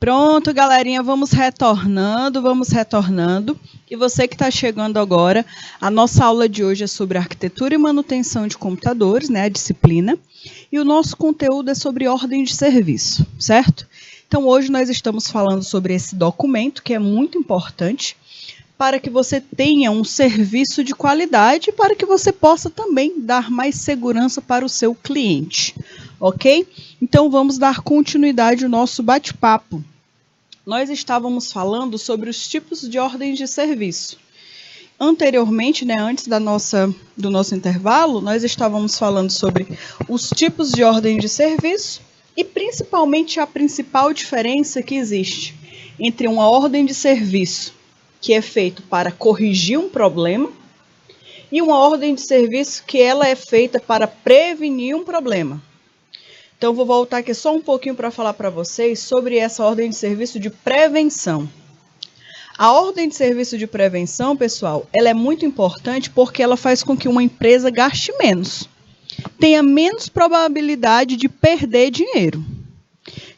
Pronto, galerinha, vamos retornando. E você que está chegando agora, a nossa aula de hoje é sobre arquitetura e manutenção de computadores, né, a disciplina. E o nosso conteúdo é sobre ordem de serviço, certo? Então, hoje nós estamos falando sobre esse documento, que é muito importante, para que você tenha um serviço de qualidade e para que você possa também dar mais segurança para o seu cliente, ok? Então, vamos dar continuidade ao nosso bate-papo. Nós estávamos falando sobre os tipos de ordens de serviço. Anteriormente, né, antes do nosso intervalo, nós estávamos falando sobre os tipos de ordem de serviço e principalmente a principal diferença que existe entre uma ordem de serviço que é feito para corrigir um problema e uma ordem de serviço que ela é feita para prevenir um problema. Então, vou voltar aqui só um pouquinho para falar para vocês sobre essa ordem de serviço de prevenção. A ordem de serviço de prevenção, pessoal, ela é muito importante porque ela faz com que uma empresa gaste menos, tenha menos probabilidade de perder dinheiro.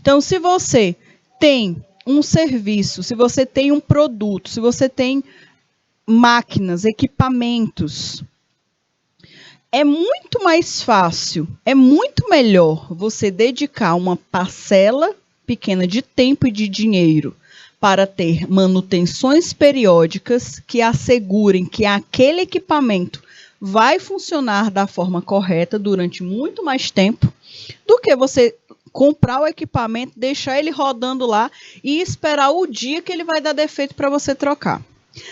Então, se você tem um serviço, se você tem um produto, se você tem máquinas, equipamentos, é muito mais fácil, é muito melhor você dedicar uma parcela pequena de tempo e de dinheiro para ter manutenções periódicas que assegurem que aquele equipamento vai funcionar da forma correta durante muito mais tempo do que você comprar o equipamento, deixar ele rodando lá e esperar o dia que ele vai dar defeito para você trocar.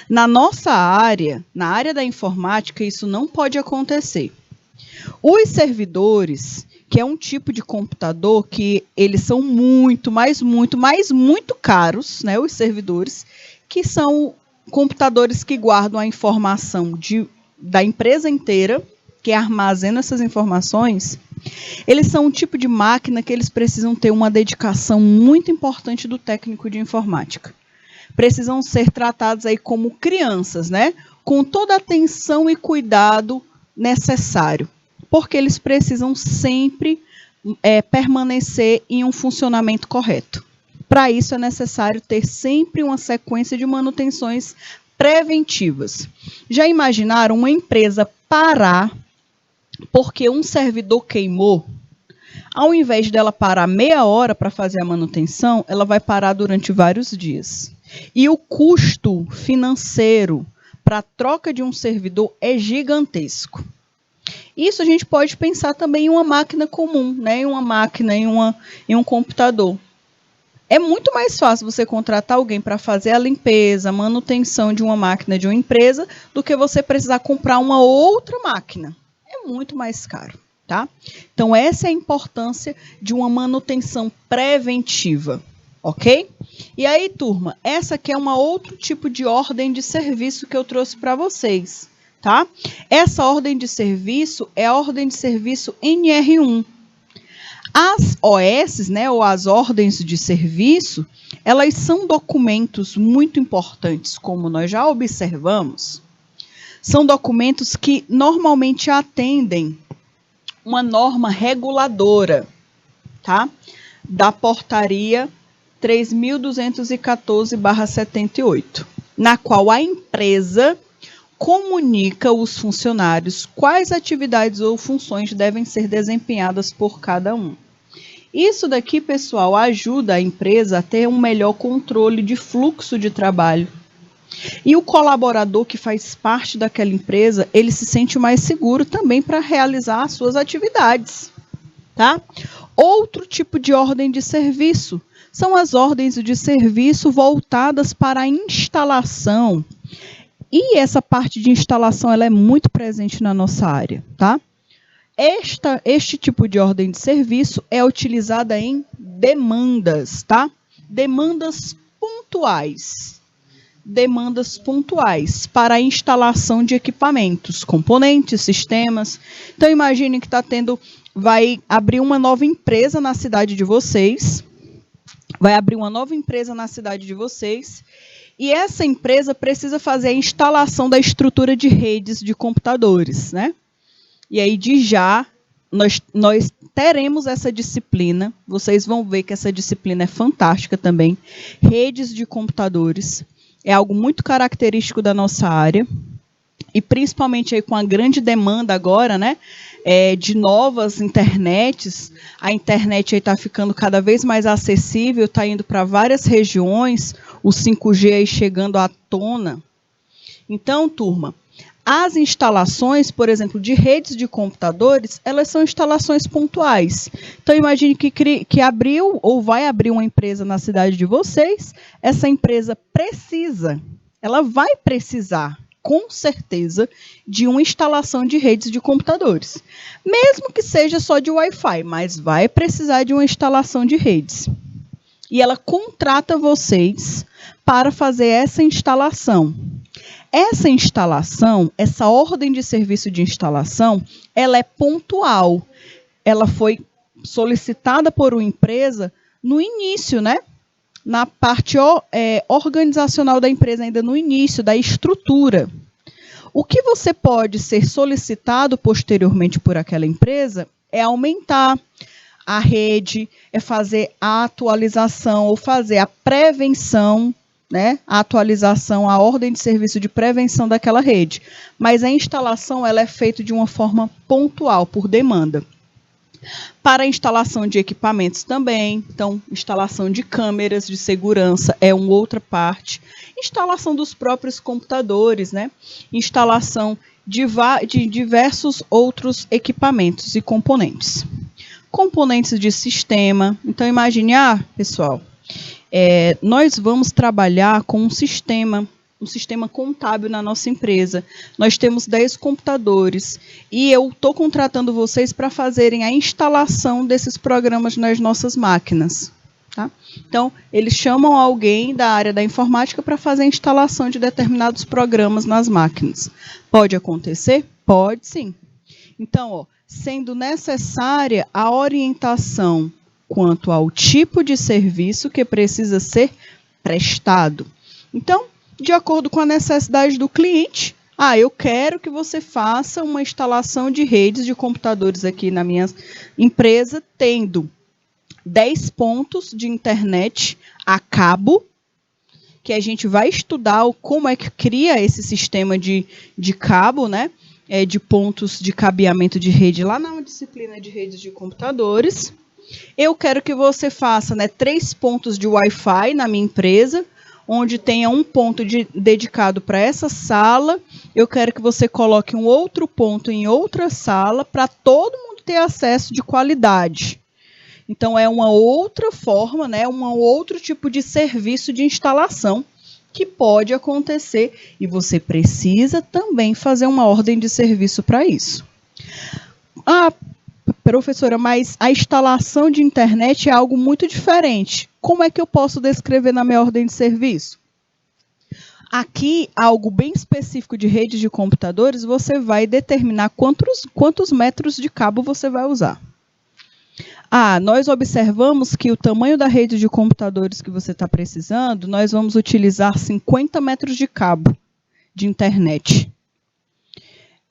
Na nossa área, na área da informática, isso não pode acontecer. Os servidores, que é um tipo de computador que eles são muito caros, né? Os servidores, que são computadores que guardam a informação da empresa inteira, que armazena essas informações. Eles são um tipo de máquina que eles precisam ter uma dedicação muito importante do técnico de informática. Precisam ser tratados aí como crianças, né? Com toda a atenção e cuidado necessário, porque eles precisam sempre permanecer em um funcionamento correto. Para isso é necessário ter sempre uma sequência de manutenções preventivas. Já imaginaram uma empresa parar porque um servidor queimou? Ao invés dela parar meia hora para fazer a manutenção, ela vai parar durante vários dias. E o custo financeiro para a troca de um servidor é gigantesco. Isso a gente pode pensar também em uma máquina comum, né? Em uma máquina, em um computador. É muito mais fácil você contratar alguém para fazer a limpeza, a manutenção de uma máquina de uma empresa, do que você precisar comprar uma outra máquina. É muito mais caro, tá? Então, essa é a importância de uma manutenção preventiva, ok? E aí, turma, essa aqui é um outro tipo de ordem de serviço que eu trouxe para vocês, tá? Essa ordem de serviço é a ordem de serviço NR1. As OS, né, ou as ordens de serviço, elas são documentos muito importantes, como nós já observamos. São documentos que normalmente atendem uma norma reguladora, tá? Da portaria 3.214/78, na qual a empresa comunica aos funcionários quais atividades ou funções devem ser desempenhadas por cada um. Isso daqui, pessoal, ajuda a empresa a ter um melhor controle de fluxo de trabalho. E o colaborador que faz parte daquela empresa, ele se sente mais seguro também para realizar as suas atividades, tá? Outro tipo de ordem de serviço são as ordens de serviço voltadas para a instalação. E essa parte de instalação ela é muito presente na nossa área, tá? Este tipo de ordem de serviço é utilizada em demandas, tá? Demandas pontuais para a instalação de equipamentos, componentes, sistemas. Então, imagine que vai abrir uma nova empresa na cidade de vocês, e essa empresa precisa fazer a instalação da estrutura de redes de computadores, né? E aí, nós teremos essa disciplina, vocês vão ver que essa disciplina é fantástica também. Redes de computadores é algo muito característico da nossa área, e principalmente aí com a grande demanda agora, né, de novas internets. A internet está ficando cada vez mais acessível, está indo para várias regiões, o 5G aí chegando à tona. Então, turma, as instalações, por exemplo, de redes de computadores, elas são instalações pontuais. Então, imagine que abriu ou vai abrir uma empresa na cidade de vocês, essa empresa ela vai precisar, com certeza, de uma instalação de redes de computadores. Mesmo que seja só de Wi-Fi, mas vai precisar de uma instalação de redes. E ela contrata vocês para fazer essa instalação. Essa instalação, essa ordem de serviço de instalação, ela é pontual. Ela foi solicitada por uma empresa no início, né? Na parte organizacional da empresa, ainda no início, da estrutura. O que você pode ser solicitado posteriormente por aquela empresa é aumentar a rede, é fazer a atualização ou fazer a prevenção, né, a atualização, a ordem de serviço de prevenção daquela rede. Mas a instalação ela é feita de uma forma pontual, por demanda. Para a instalação de equipamentos também, então, instalação de câmeras de segurança é uma outra parte. Instalação dos próprios computadores, né? Instalação de diversos outros equipamentos e componentes. Componentes de sistema. Então, imagine, pessoal, nós vamos trabalhar com um sistema contábil na nossa empresa. Nós temos 10 computadores e eu estou contratando vocês para fazerem a instalação desses programas nas nossas máquinas. Tá? Então, eles chamam alguém da área da informática para fazer a instalação de determinados programas nas máquinas. Pode acontecer? Pode sim. Então, sendo necessária a orientação quanto ao tipo de serviço que precisa ser prestado. Então, de acordo com a necessidade do cliente, eu quero que você faça uma instalação de redes de computadores aqui na minha empresa, tendo 10 pontos de internet a cabo, que a gente vai estudar como é que cria esse sistema de cabo, né? De pontos de cabeamento de rede lá na disciplina de redes de computadores. Eu quero que você faça, 3 pontos de Wi-Fi na minha empresa, onde tenha um ponto dedicado para essa sala. Eu quero que você coloque um outro ponto em outra sala para todo mundo ter acesso de qualidade. Então, é uma outra forma, um outro tipo de serviço de instalação que pode acontecer e você precisa também fazer uma ordem de serviço para isso. Professora, mas a instalação de internet é algo muito diferente. Como é que eu posso descrever na minha ordem de serviço? Aqui, algo bem específico de redes de computadores, você vai determinar quantos metros de cabo você vai usar. Nós observamos que o tamanho da rede de computadores que você está precisando, nós vamos utilizar 50 metros de cabo de internet.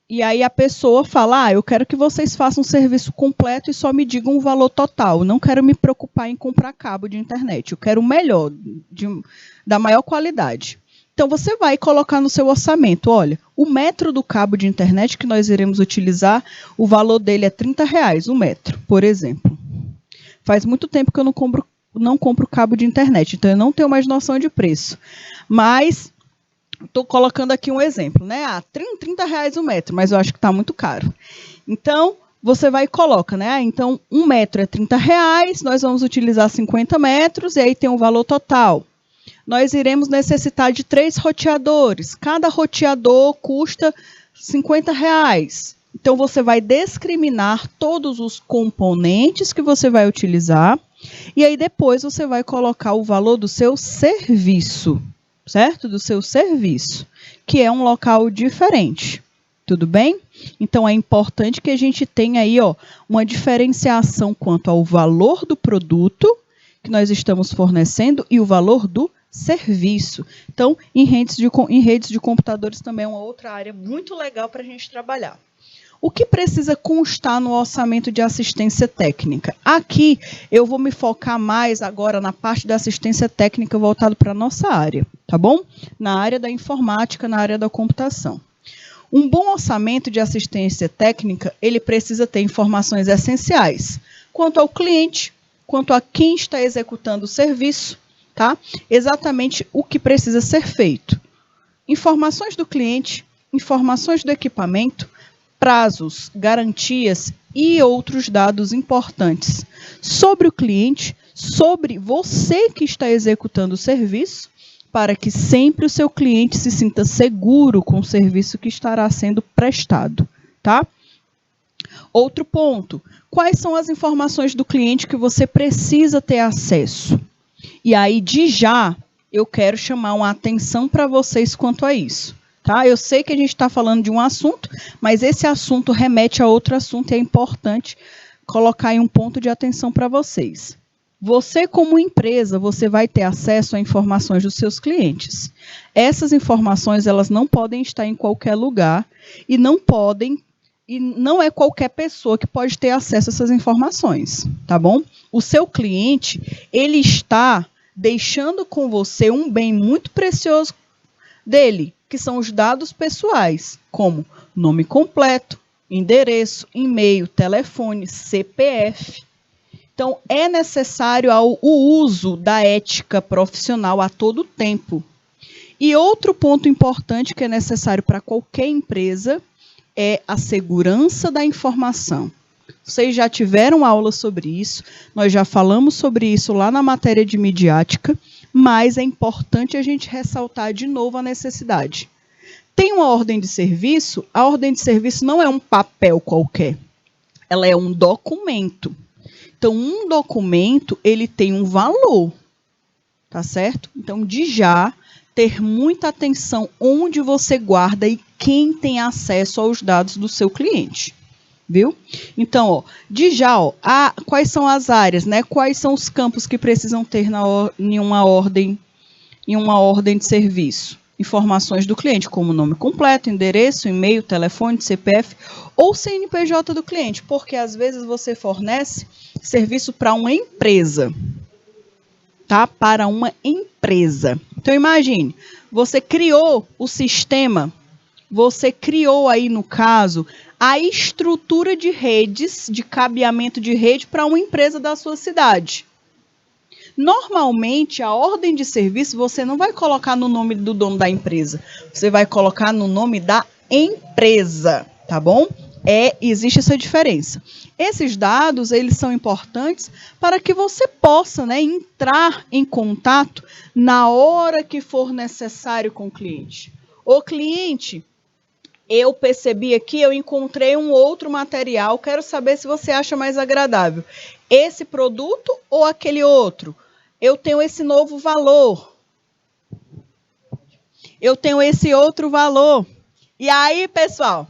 E aí a pessoa fala, eu quero que vocês façam um serviço completo e só me digam o valor total. Eu não quero me preocupar em comprar cabo de internet. Eu quero o melhor, da maior qualidade. Então, você vai colocar no seu orçamento, olha, o metro do cabo de internet que nós iremos utilizar, o valor dele é R$30 o metro, por exemplo. Faz muito tempo que eu não compro cabo de internet, então eu não tenho mais noção de preço. Mas estou colocando aqui um exemplo, né? R$30 o metro, mas eu acho que está muito caro. Então, você vai e coloca, né? Então, 1 metro é R$30, nós vamos utilizar 50 metros, e aí tem um valor total. Nós iremos necessitar de 3 roteadores. Cada roteador custa R$50. Então, você vai discriminar todos os componentes que você vai utilizar, e aí depois você vai colocar o valor do seu serviço, certo? Do seu serviço, que é um local diferente. Tudo bem? Então, é importante que a gente tenha aí, uma diferenciação quanto ao valor do produto que nós estamos fornecendo e o valor do serviço. Então, em redes de computadores também é uma outra área muito legal para a gente trabalhar. O que precisa constar no orçamento de assistência técnica? Aqui eu vou me focar mais agora na parte da assistência técnica voltada para a nossa área, tá bom? Na área da informática, na área da computação. Um bom orçamento de assistência técnica, ele precisa ter informações essenciais quanto ao cliente, quanto a quem está executando o serviço, tá? Exatamente o que precisa ser feito. Informações do cliente, informações do equipamento, prazos, garantias e outros dados importantes sobre o cliente, sobre você que está executando o serviço, para que sempre o seu cliente se sinta seguro com o serviço que estará sendo prestado, tá? Outro ponto, quais são as informações do cliente que você precisa ter acesso? E aí, de já, eu quero chamar uma atenção para vocês quanto a isso. Tá? Eu sei que a gente está falando de um assunto, mas esse assunto remete a outro assunto e é importante colocar aí um ponto de atenção para vocês. Você, como empresa, você vai ter acesso a informações dos seus clientes. Essas informações, elas não podem estar em qualquer lugar e não é qualquer pessoa que pode ter acesso a essas informações, tá bom? O seu cliente, ele está deixando com você um bem muito precioso dele, que são os dados pessoais, como nome completo, endereço, e-mail, telefone, CPF. Então, é necessário o uso da ética profissional a todo tempo. E outro ponto importante que é necessário para qualquer empresa é a segurança da informação. Vocês já tiveram aula sobre isso, nós já falamos sobre isso lá na matéria de midiática, mas é importante a gente ressaltar de novo a necessidade. Tem uma ordem de serviço, a ordem de serviço não é um papel qualquer, ela é um documento. Então, um documento, ele tem um valor, tá certo? Então, de já, ter muita atenção onde você guarda e quem tem acesso aos dados do seu cliente. Viu? Então, ó, de já, ó, quais são as áreas, né? Quais são os campos que precisam ter em uma ordem de serviço? Informações do cliente, como nome completo, endereço, e-mail, telefone, CPF ou CNPJ do cliente, porque às vezes você fornece serviço para uma empresa, tá? Para uma empresa. Então, imagine, você criou o sistema, você criou aí, no caso, a estrutura de redes, de cabeamento de rede para uma empresa da sua cidade. Normalmente, a ordem de serviço você não vai colocar no nome do dono da empresa, você vai colocar no nome da empresa, tá bom? Existe essa diferença. Esses dados, eles são importantes para que você possa, né, entrar em contato na hora que for necessário com o cliente. O cliente, eu percebi aqui, eu encontrei um outro material, quero saber se você acha mais agradável. Esse produto ou aquele outro? Eu tenho esse novo valor. Eu tenho esse outro valor. E aí, pessoal?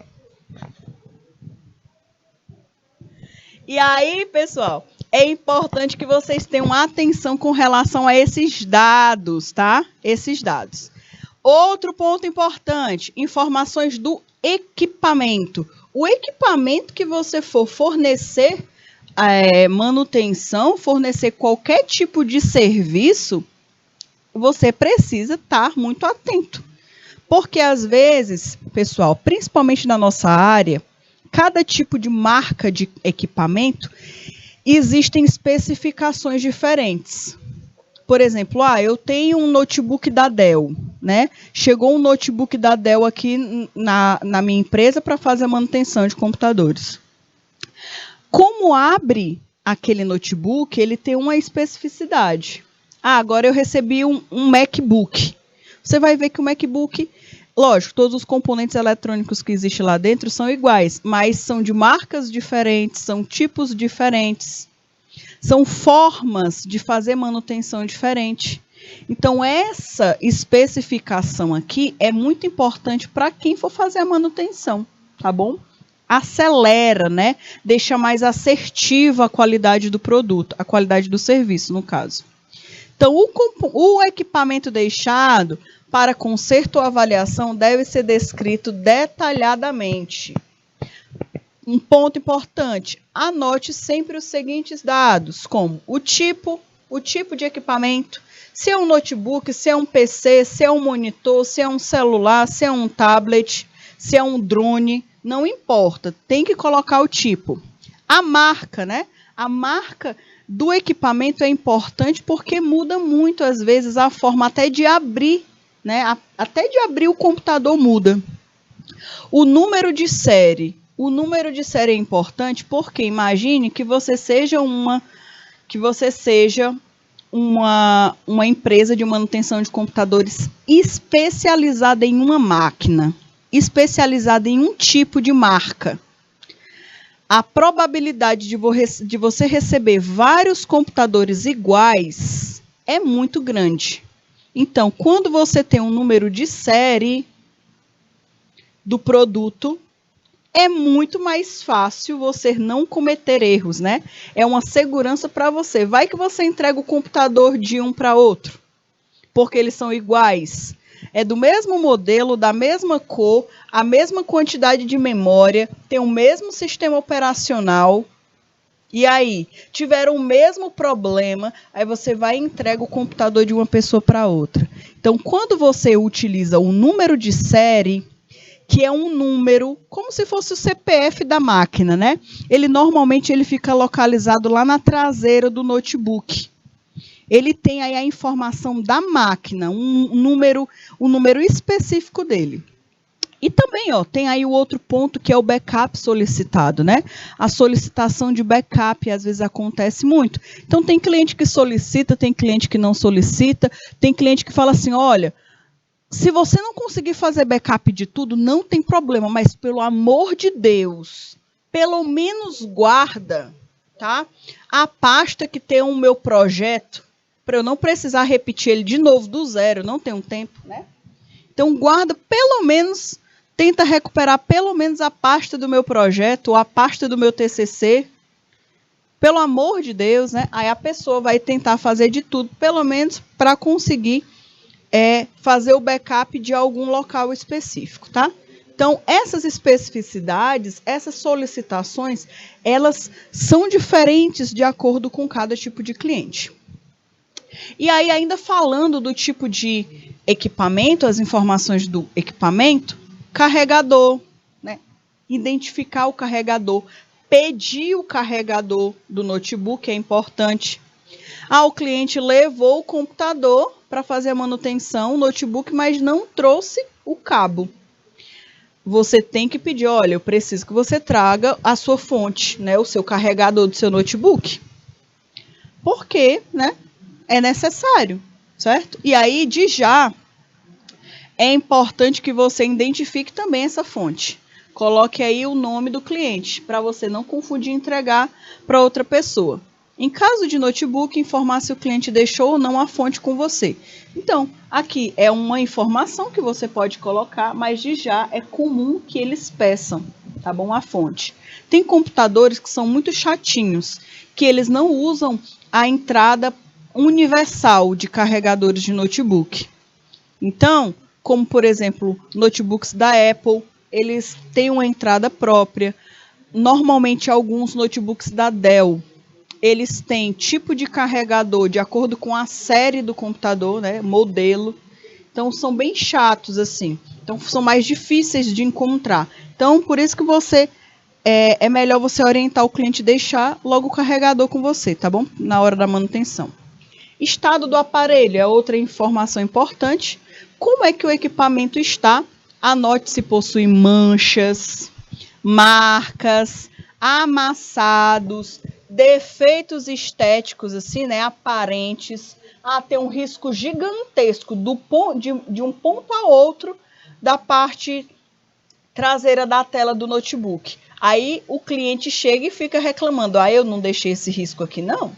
É importante que vocês tenham atenção com relação a esses dados, tá? Esses dados. Outro ponto importante, informações do equipamento. O equipamento que você for fornecer manutenção, fornecer qualquer tipo de serviço, você precisa estar muito atento. Porque às vezes, pessoal, principalmente na nossa área, cada tipo de marca de equipamento, existem especificações diferentes. Por exemplo, eu tenho um notebook da Dell, né? Chegou um notebook da Dell aqui na minha empresa para fazer a manutenção de computadores. Como abre aquele notebook, ele tem uma especificidade. Agora eu recebi um MacBook. Você vai ver que o MacBook, lógico, todos os componentes eletrônicos que existem lá dentro são iguais, mas são de marcas diferentes, são tipos diferentes, são formas de fazer manutenção diferente. Então, essa especificação aqui é muito importante para quem for fazer a manutenção, tá bom? Acelera, né? Deixa mais assertiva a qualidade do produto, a qualidade do serviço, no caso. Então, o equipamento deixado para conserto ou avaliação deve ser descrito detalhadamente. Um ponto importante, anote sempre os seguintes dados, como o tipo de equipamento, se é um notebook, se é um PC, se é um monitor, se é um celular, se é um tablet, se é um drone, não importa, tem que colocar o tipo. A marca, né? A marca do equipamento é importante porque muda muito, às vezes, a forma até de abrir, né? Até de abrir o computador muda. O número de série. O número de série é importante porque imagine que você seja uma empresa de manutenção de computadores especializada em uma máquina, especializada em um tipo de marca. A probabilidade de você receber vários computadores iguais é muito grande. Então, quando você tem um número de série do produto, é muito mais fácil você não cometer erros, né? É uma segurança para você. Vai que você entrega o computador de um para outro, porque eles são iguais. É do mesmo modelo, da mesma cor, a mesma quantidade de memória, tem o mesmo sistema operacional. E aí, tiveram o mesmo problema, aí você vai e entrega o computador de uma pessoa para outra. Então, quando você utiliza o número de série, que é um número, como se fosse o CPF da máquina, né? Normalmente ele fica localizado lá na traseira do notebook. Ele tem aí a informação da máquina, um número específico dele. E também, tem aí o outro ponto que é o backup solicitado, né? A solicitação de backup às vezes acontece muito. Então tem cliente que solicita, tem cliente que não solicita, tem cliente que fala assim, olha, se você não conseguir fazer backup de tudo, não tem problema, mas pelo amor de Deus, pelo menos guarda, tá? A pasta que tem o meu projeto, para eu não precisar repetir ele de novo do zero, não tenho tempo, né? Então guarda pelo menos, tenta recuperar pelo menos a pasta do meu projeto, ou a pasta do meu TCC, pelo amor de Deus, né? Aí a pessoa vai tentar fazer de tudo, pelo menos para conseguir fazer o backup de algum local específico, tá? Então, essas especificidades, essas solicitações, elas são diferentes de acordo com cada tipo de cliente. E aí, ainda falando do tipo de equipamento, as informações do equipamento, carregador, né? Identificar o carregador, pedir o carregador do notebook é importante. O cliente levou o computador para fazer a manutenção, o notebook, mas não trouxe o cabo. Você tem que pedir, olha, eu preciso que você traga a sua fonte, né, o seu carregador do seu notebook. Porque, né, é necessário, certo? E aí, de já, é importante que você identifique também essa fonte. Coloque aí o nome do cliente, para você não confundir e entregar para outra pessoa. Em caso de notebook, informar se o cliente deixou ou não a fonte com você. Então, aqui é uma informação que você pode colocar, mas de já é comum que eles peçam, tá bom? A fonte. Tem computadores que são muito chatinhos, que eles não usam a entrada universal de carregadores de notebook. Então, como por exemplo, notebooks da Apple, eles têm uma entrada própria. Normalmente, alguns notebooks da Dell, eles têm tipo de carregador de acordo com a série do computador, né, modelo. Então, são bem chatos, assim. Então, são mais difíceis de encontrar. Então, por isso que é melhor você orientar o cliente e deixar logo o carregador com você, tá bom? Na hora da manutenção. Estado do aparelho é outra informação importante. Como é que o equipamento está? Anote se possui manchas, marcas, amassados, defeitos estéticos, assim, né, aparentes. Tem um risco gigantesco de um ponto a outro da parte traseira da tela do notebook. Aí o cliente chega e fica reclamando, eu não deixei esse risco aqui, não.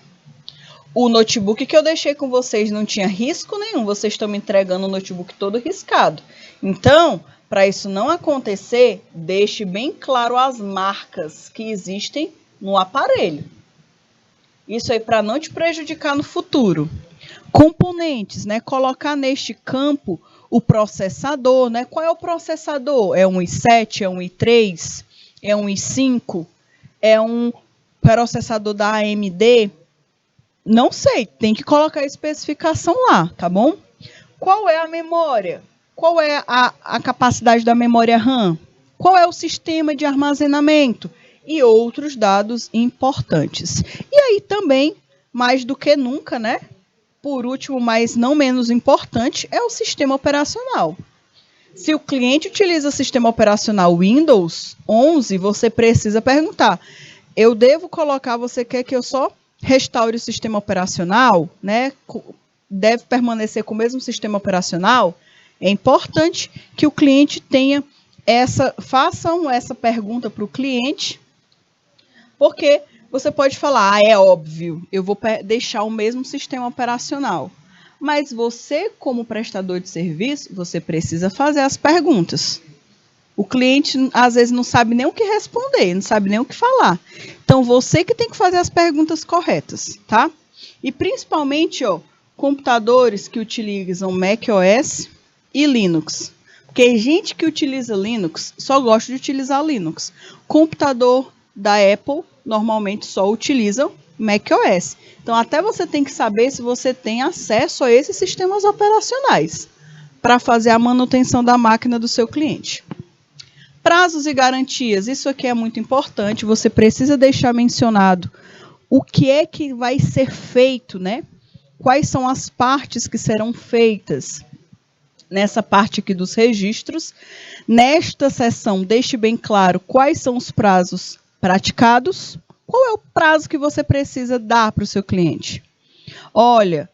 O notebook que eu deixei com vocês não tinha risco nenhum, vocês estão me entregando o notebook todo riscado. Então, para isso não acontecer, deixe bem claro as marcas que existem no aparelho. Isso aí para não te prejudicar no futuro. Componentes, né? Colocar neste campo o processador, né? Qual é o processador? É um i7, é um i3? É um i5? É um processador da AMD? Não sei, tem que colocar a especificação lá, tá bom? Qual é a memória? Qual é a capacidade da memória RAM? Qual é o sistema de armazenamento? E outros dados importantes. E aí também, mais do que nunca, né? Por último, mas não menos importante, é o sistema operacional. Se o cliente utiliza o sistema operacional Windows 11, você precisa perguntar: eu devo colocar, você quer que eu só restaure o sistema operacional, né? Deve permanecer com o mesmo sistema operacional? É importante que o cliente façam essa pergunta para o cliente, porque você pode falar, é óbvio, eu vou deixar o mesmo sistema operacional. Mas você, como prestador de serviço, você precisa fazer as perguntas. O cliente, às vezes, não sabe nem o que responder, não sabe nem o que falar. Então, você que tem que fazer as perguntas corretas, tá? E, principalmente, computadores que utilizam macOS e Linux. Porque gente que utiliza Linux só gosta de utilizar Linux. Computador da Apple, normalmente, só utiliza macOS. Então, até você tem que saber se você tem acesso a esses sistemas operacionais para fazer a manutenção da máquina do seu cliente. Prazos e garantias, isso aqui é muito importante, você precisa deixar mencionado o que é que vai ser feito, né? Quais são as partes que serão feitas nessa parte aqui dos registros. Nesta seção, deixe bem claro quais são os prazos praticados. Qual é o prazo que você precisa dar para o seu cliente? Olha,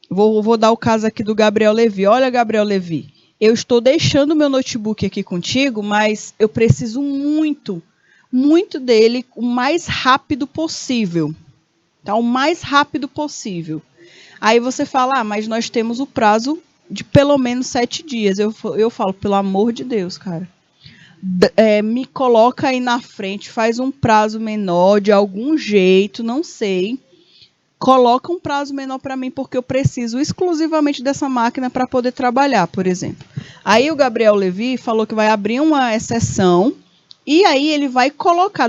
vou dar o caso aqui do Gabriel Levi. Olha, Gabriel Levi, eu estou deixando o meu notebook aqui contigo, mas eu preciso muito dele o mais rápido possível. Tá? O mais rápido possível. Aí você fala, mas nós temos o prazo de pelo menos 7 dias. Eu falo, pelo amor de Deus, cara. Me coloca aí na frente, faz um prazo menor, de algum jeito, não sei. Coloca um prazo menor para mim, porque eu preciso exclusivamente dessa máquina para poder trabalhar, por exemplo. Aí o Gabriel Levi falou que vai abrir uma exceção, e aí ele vai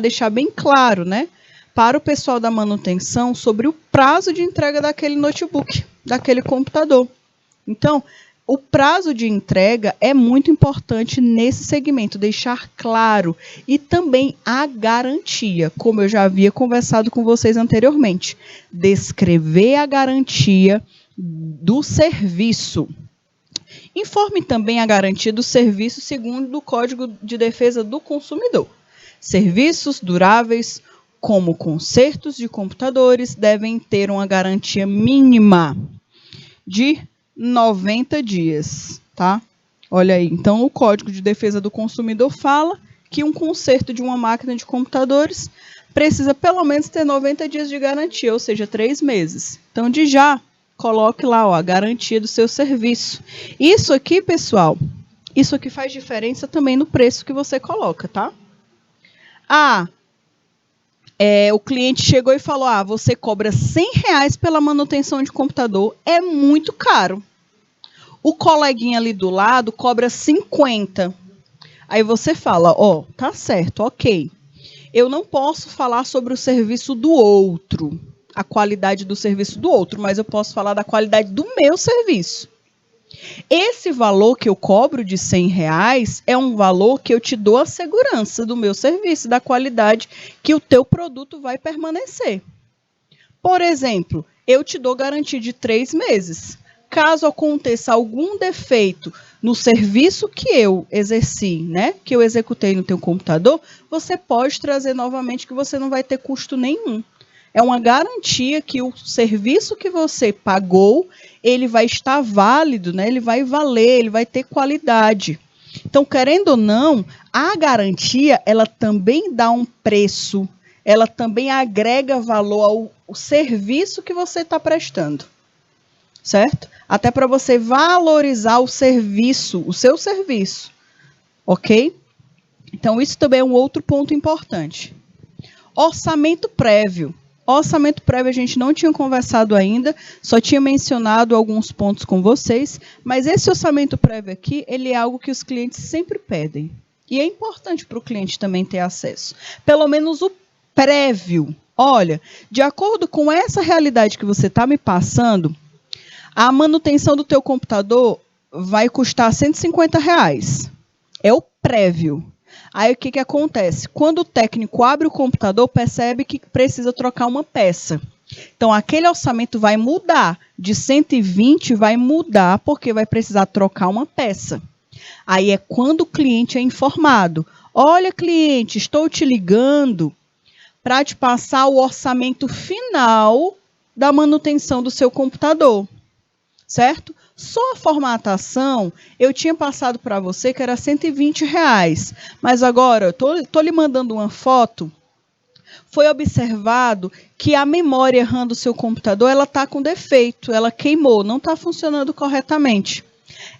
deixar bem claro, né, para o pessoal da manutenção sobre o prazo de entrega daquele notebook, daquele computador. Então, o prazo de entrega é muito importante nesse segmento, deixar claro. E também a garantia, como eu já havia conversado com vocês anteriormente. Descrever a garantia do serviço. Informe também a garantia do serviço segundo o Código de Defesa do Consumidor. Serviços duráveis, como consertos de computadores, devem ter uma garantia mínima de 90 dias, tá? Olha aí, então o Código de Defesa do Consumidor fala que um conserto de uma máquina de computadores precisa pelo menos ter 90 dias de garantia, ou seja, 3 meses. Então, de já, coloque lá a garantia do seu serviço. Isso aqui, pessoal, isso aqui faz diferença também no preço que você coloca, tá? O cliente chegou e falou, você cobra R$100 pela manutenção de computador, é muito caro. O coleguinha ali do lado cobra 50. Aí você fala, tá certo, ok. Eu não posso falar sobre o serviço do outro, a qualidade do serviço do outro, mas eu posso falar da qualidade do meu serviço. Esse valor que eu cobro de R$100 é um valor que eu te dou a segurança do meu serviço, da qualidade que o teu produto vai permanecer. Por exemplo, eu te dou garantia de 3 meses. Caso aconteça algum defeito no serviço que eu exerci, né, que eu executei no teu computador, você pode trazer novamente que você não vai ter custo nenhum. É uma garantia que o serviço que você pagou, ele vai estar válido, né? Ele vai valer, ele vai ter qualidade. Então, querendo ou não, a garantia, ela também dá um preço, ela também agrega valor ao serviço que você está prestando. Certo? Até para você valorizar o serviço, o seu serviço. Ok? Então, isso também é um outro ponto importante. Orçamento prévio. Orçamento prévio a gente não tinha conversado ainda, só tinha mencionado alguns pontos com vocês, mas esse orçamento prévio aqui, ele é algo que os clientes sempre pedem. E é importante para o cliente também ter acesso. Pelo menos o prévio. Olha, de acordo com essa realidade que você está me passando, a manutenção do teu computador vai custar R$150. É o prévio. Aí o que acontece? Quando o técnico abre o computador, percebe que precisa trocar uma peça. Então, aquele orçamento vai mudar. De 120 vai mudar porque vai precisar trocar uma peça. Aí é quando o cliente é informado. Olha, cliente, estou te ligando para te passar o orçamento final da manutenção do seu computador. Certo? Só a formatação, eu tinha passado para você que era R$120. Mas agora, eu estou lhe mandando uma foto. Foi observado que a memória RAM do seu computador ela está com defeito, ela queimou, não está funcionando corretamente.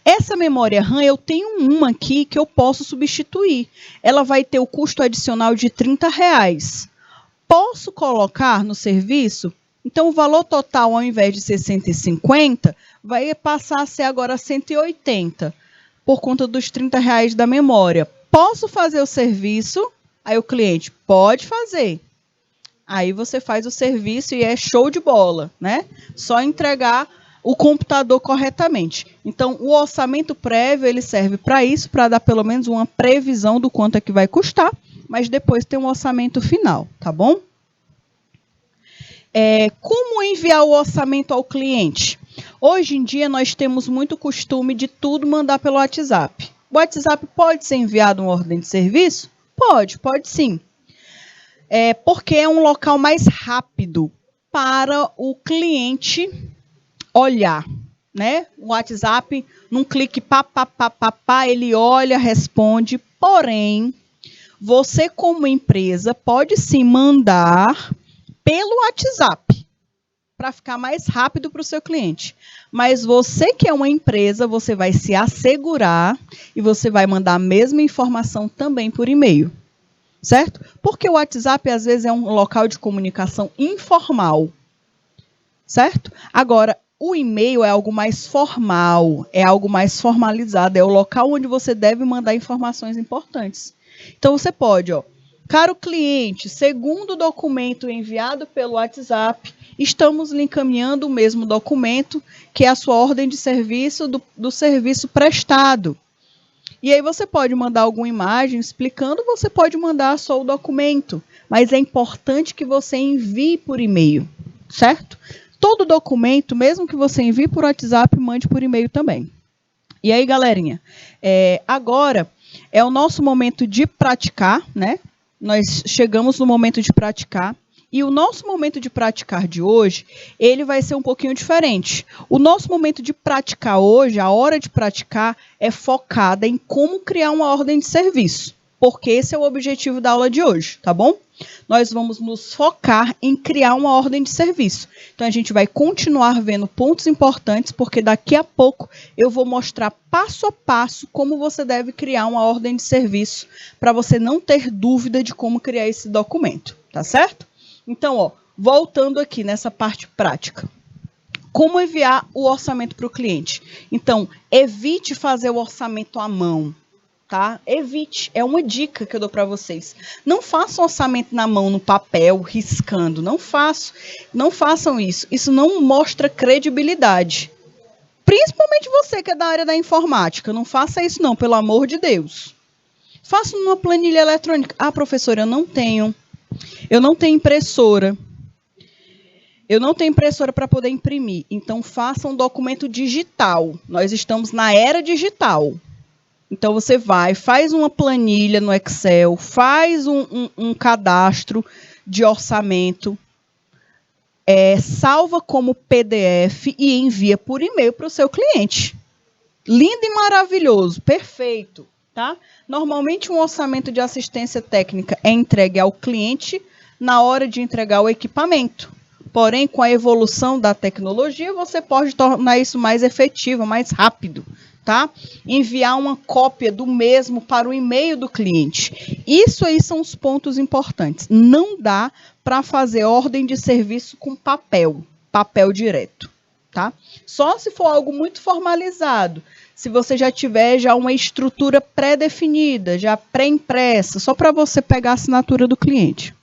Essa memória RAM, eu tenho uma aqui que eu posso substituir. Ela vai ter o custo adicional de R$30. Posso colocar no serviço? Então, o valor total, ao invés de ser 150, vai passar a ser agora 180, por conta dos R$30 da memória. Posso fazer o serviço? Aí o cliente, pode fazer. Aí você faz o serviço e é show de bola, né? Só entregar o computador corretamente. Então, o orçamento prévio, ele serve para isso, para dar pelo menos uma previsão do quanto é que vai custar, mas depois tem um orçamento final, tá bom? Como enviar o orçamento ao cliente? Hoje em dia, nós temos muito costume de tudo mandar pelo WhatsApp. O WhatsApp pode ser enviado uma ordem de serviço? Pode sim. Porque é um local mais rápido para o cliente olhar, né? O WhatsApp, num clique, ele olha, responde. Porém, você como empresa pode sim mandar pelo WhatsApp para ficar mais rápido para o seu cliente. Mas você que é uma empresa, você vai se assegurar e você vai mandar a mesma informação também por e-mail. Certo? Porque o WhatsApp, às vezes, é um local de comunicação informal. Certo? Agora, o e-mail é algo mais formal, é algo mais formalizado, é o local onde você deve mandar informações importantes. Então, você pode, caro cliente, segundo o documento enviado pelo WhatsApp, estamos lhe encaminhando o mesmo documento, que é a sua ordem de serviço do serviço prestado. E aí você pode mandar alguma imagem explicando, você pode mandar só o documento, mas é importante que você envie por e-mail, certo? Todo documento, mesmo que você envie por WhatsApp, mande por e-mail também. E aí, galerinha, agora é o nosso momento de praticar, né? Nós chegamos no momento de praticar. E o nosso momento de praticar de hoje, ele vai ser um pouquinho diferente. O nosso momento de praticar hoje, a hora de praticar, é focada em como criar uma ordem de serviço. Porque esse é o objetivo da aula de hoje, tá bom? Nós vamos nos focar em criar uma ordem de serviço. Então, a gente vai continuar vendo pontos importantes, porque daqui a pouco eu vou mostrar passo a passo como você deve criar uma ordem de serviço, para você não ter dúvida de como criar esse documento, tá certo? Então, voltando aqui nessa parte prática. Como enviar o orçamento para o cliente? Então, evite fazer o orçamento à mão, tá? Evite, é uma dica que eu dou para vocês. Não façam orçamento na mão, no papel, riscando. Não façam isso. Isso não mostra credibilidade. Principalmente você que é da área da informática. Não faça isso não, pelo amor de Deus. Faça numa planilha eletrônica. Ah, professora, eu não tenho impressora. Eu não tenho impressora para poder imprimir. Então, faça um documento digital. Nós estamos na era digital. Então, você faz uma planilha no Excel, faz um cadastro de orçamento, salva como PDF e envia por e-mail para o seu cliente. Lindo e maravilhoso, perfeito. Tá? Normalmente, um orçamento de assistência técnica é entregue ao cliente na hora de entregar o equipamento. Porém, com a evolução da tecnologia, você pode tornar isso mais efetivo, mais rápido, tá? Enviar uma cópia do mesmo para o e-mail do cliente. Isso aí são os pontos importantes. Não dá para fazer ordem de serviço com papel direto, tá? Só se for algo muito formalizado. se você já tiver já uma estrutura pré-definida, já pré-impressa, só para você pegar a assinatura do cliente.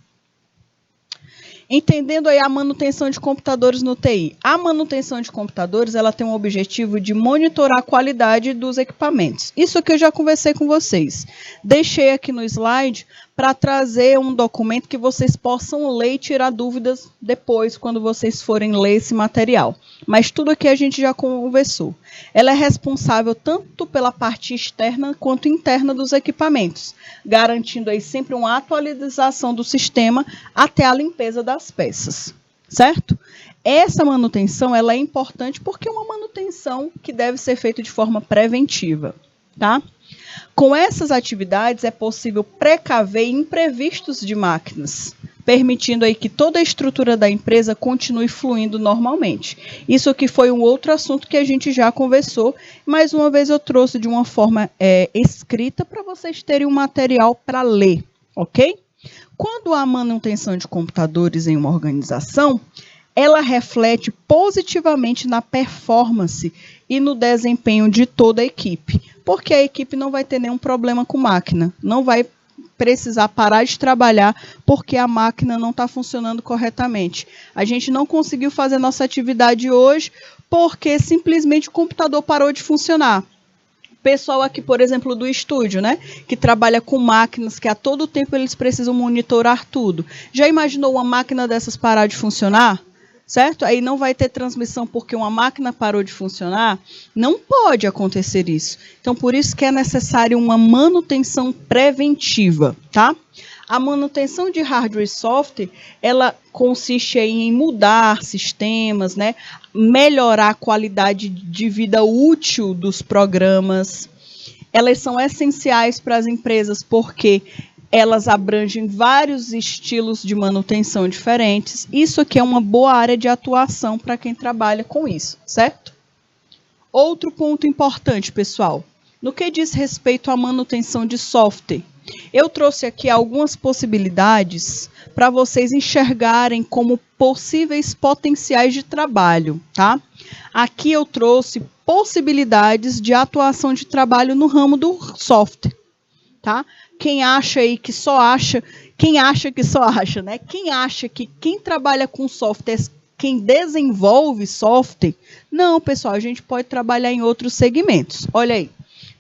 Entendendo aí a manutenção de computadores no TI. A manutenção de computadores, ela tem um objetivo de monitorar a qualidade dos equipamentos. Isso aqui eu já conversei com vocês. Deixei aqui no slide para trazer um documento que vocês possam ler e tirar dúvidas depois, quando vocês forem ler esse material. Mas tudo aqui a gente já conversou. Ela é responsável tanto pela parte externa quanto interna dos equipamentos, garantindo aí sempre uma atualização do sistema até a limpeza das peças, certo? Essa manutenção ela é importante porque é uma manutenção que deve ser feita de forma preventiva, tá? Com essas atividades é possível precaver imprevistos de máquinas, permitindo aí que toda a estrutura da empresa continue fluindo normalmente. Isso aqui foi um outro assunto que a gente já conversou, mais uma vez eu trouxe de uma forma escrita para vocês terem um material para ler, ok? Quando há manutenção de computadores em uma organização, ela reflete positivamente na performance e no desempenho de toda a equipe, porque a equipe não vai ter nenhum problema com máquina, não vai precisar parar de trabalhar porque a máquina não está funcionando corretamente. A gente não conseguiu fazer nossa atividade hoje porque simplesmente o computador parou de funcionar. Pessoal aqui, por exemplo, do estúdio, né, que trabalha com máquinas que a todo tempo eles precisam monitorar tudo. Já imaginou uma máquina dessas parar de funcionar? Certo? Aí não vai ter transmissão porque uma máquina parou de funcionar? Não pode acontecer isso. Então, por isso que é necessário uma manutenção preventiva, tá? A manutenção de hardware e software, ela consiste aí em mudar sistemas, né? Melhorar a qualidade de vida útil dos programas. Elas são essenciais para as empresas porque elas abrangem vários estilos de manutenção diferentes. Isso aqui é uma boa área de atuação para quem trabalha com isso, certo? Outro ponto importante, pessoal, no que diz respeito à manutenção de software, eu trouxe aqui algumas possibilidades para vocês enxergarem como possíveis potenciais de trabalho, tá? Aqui eu trouxe possibilidades de atuação de trabalho no ramo do software, tá? Quem acha aí que só acha, quem acha que só acha, né? Quem acha que quem trabalha com software, quem desenvolve software, não, pessoal, a gente pode trabalhar em outros segmentos. Olha aí.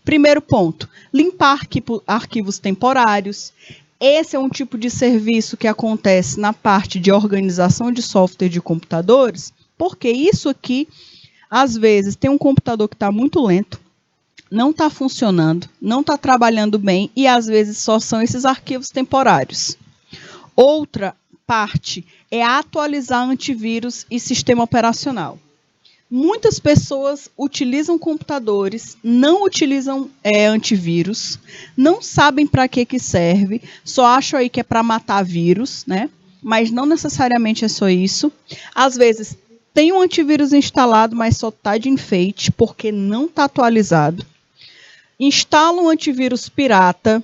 Primeiro ponto, limpar arquivos temporários. Esse é um tipo de serviço que acontece na parte de organização de software de computadores, porque isso aqui, às vezes, tem um computador que está muito lento, não está funcionando, não está trabalhando bem e às vezes só são esses arquivos temporários. Outra parte é atualizar antivírus e sistema operacional. Muitas pessoas utilizam computadores, não utilizam antivírus, não sabem para que serve, só acham aí que é para matar vírus, né? Mas não necessariamente é só isso. Às vezes tem um antivírus instalado, mas só está de enfeite porque não está atualizado. Instala um antivírus pirata,